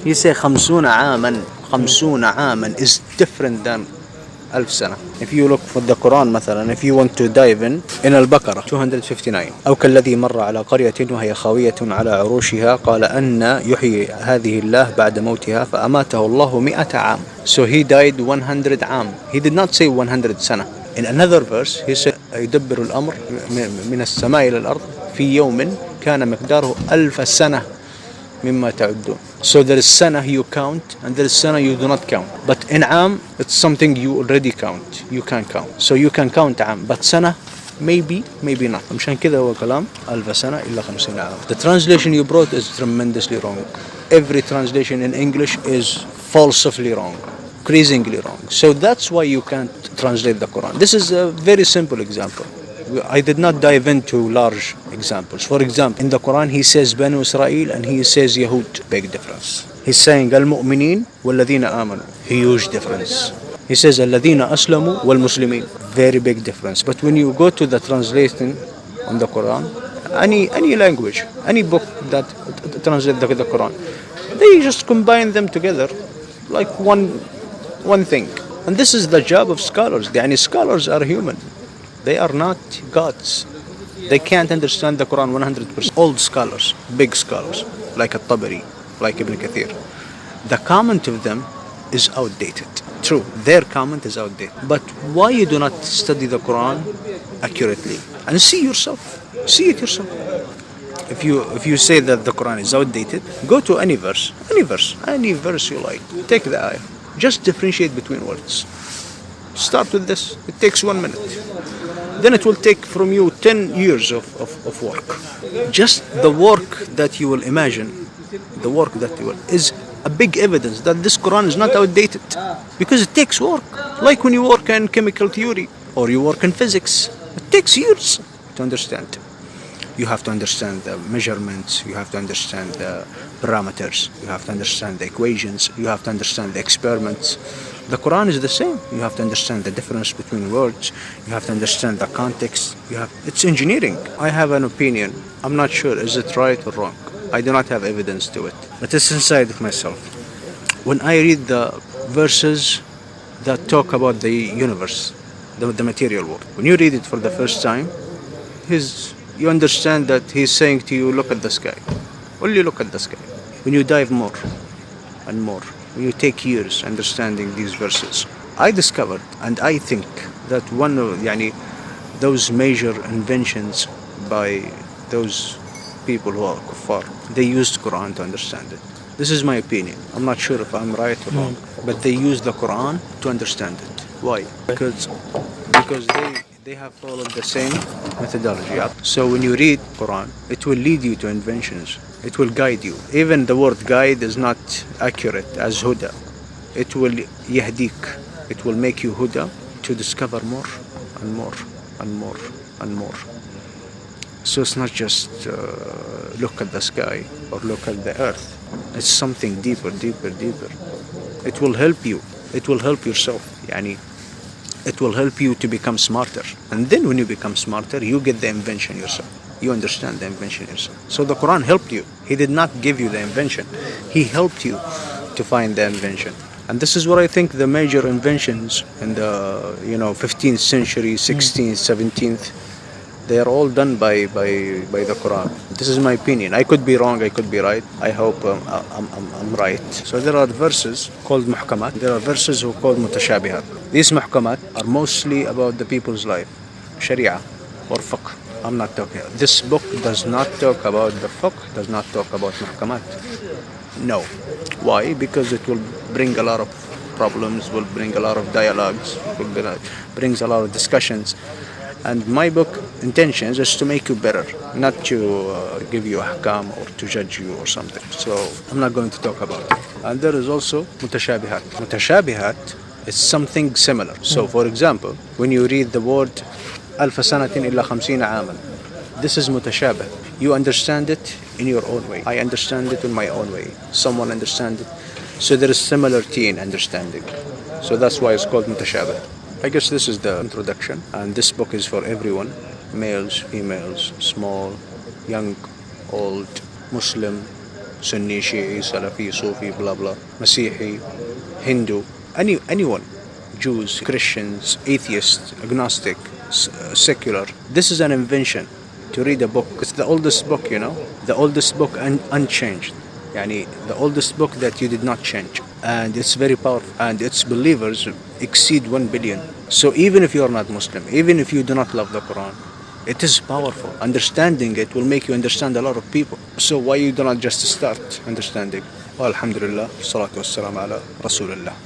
You say 50 عاما. 50 عاما is different than 1000 سنة. If you look for the Quran مثلا, if you want to dive in البقرة 259, أو كالذي مر على قرية وهي خاوية على عروشها قال أن يحيي هذه الله بعد موتها فأماته الله 100 عام. So he died 100 عام. He did not say 100 سنة. In another verse he said يدبر الأمر من السماء إلى الأرض في يوم كان مقداره 1000 سنة مما تعدون. So there is sana you count and there is sana you do not count. But in am, it's something you already count. You can count. So you can count am. But sana, maybe not. مشان كذا هو كلام 1000 سنة إلا 50 عام. The translation you brought is tremendously wrong. Every translation in English is falsely wrong. Crazingly wrong. So that's why you can't translate the Quran. This is a very simple example. I did not dive into large examples. For example, in the Quran he says Banu Israel and he says Yahud. Big difference. He's saying Al-Mu'minin wal-ladhina amanu. Huge difference. He says Al-ladhina aslamu wal-muslimin. Very big difference. But when you go to the translation on the Quran, any language, any book that translates the Quran, they just combine them together like one thing. And this is the job of scholars. Yani scholars are human. They are not gods. They can't understand the Quran 100%. Old scholars, big scholars, like At-Tabari, like Ibn Kathir. The comment of them is outdated. True, their comment is outdated. But why you do not study the Quran accurately? And see yourself. See it yourself. If you say that the Quran is outdated, go to any verse you like. Take the ayah. Just differentiate between words. Start with this. It takes 1 minute. Then it will take from you 10 years of work. Just the work that you will imagine, is a big evidence that this Quran is not outdated. Because it takes work. Like when you work in chemical theory or you work in physics. It takes years to understand. You have to understand the measurements, you have to understand the parameters, you have to understand the equations, you have to understand the experiments. The Quran is the same. You have to understand the difference between words, you have to understand the context, it's engineering. I have an opinion. I'm not sure is it right or wrong. I do not have evidence to it. But it's inside of myself. When I read the verses that talk about the universe, the material world, when you read it for the first time, you understand that he's saying to you, look at the sky. Only look at the sky. When you dive more and more, when you take years understanding these verses, I discovered and I think that one of those major inventions by those people who are kuffar, they used Quran to understand it. This is my opinion. I'm not sure if I'm right or wrong, but they used the Quran to understand it. Why? Because they have followed the same methodology. So when you read Quran, it will lead you to inventions. It will guide you. Even the word guide is not accurate as huda. It will yahdik. It will make you huda to discover more and more and more and more. So it's not just look at the sky or look at the earth. It's something deeper. It will help you. It will help yourself. It will help you to become smarter. And then when you become smarter, you get the invention yourself. You understand the invention yourself. So the Quran helped you. He did not give you the invention. He helped you to find the invention. And this is what I think the major inventions in the 15th century, 16th, 17th, they are all done by the Quran. This is my opinion. I could be wrong, I could be right. I hope I'm right. So there are verses called muhkamat. There are verses who are called mutashabihat. These muhkamat are mostly about the people's life, sharia or fiqh. I'm not talking. This book does not talk about the fiqh, does not talk about muhkamat. No. Why? Because it will bring a lot of problems, will bring a lot of dialogues, brings a lot of discussions. And my book intentions is to make you better, not to give you ahkam or to judge you or something. So I'm not going to talk about it. And there is also mutashabihat. Mutashabihat is something similar. So for example, when you read the word ألف سنة إلا 50 عاما, this is mutashabih. You understand it in your own way. I understand it in my own way. Someone understands it. So there is similarity in understanding. So that's why it's called mutashabih. I guess this is the introduction, and this book is for everyone, males, females, small, young, old, Muslim, Sunni, Shi'i, Salafi, Sufi, blah blah, Masihi, Hindu, anyone, Jews, Christians, atheists, agnostic, secular. This is an invention to read a book. It's the oldest book, the oldest book unchanged. Yani the oldest book that you did not change. And it's very powerful. And its believers exceed 1 billion. So even if you are not Muslim, even if you do not love the Quran, it is powerful. Understanding it will make you understand a lot of people. So why you do not just start understanding? Well, alhamdulillah, salatu wassalamu ala rasulillah.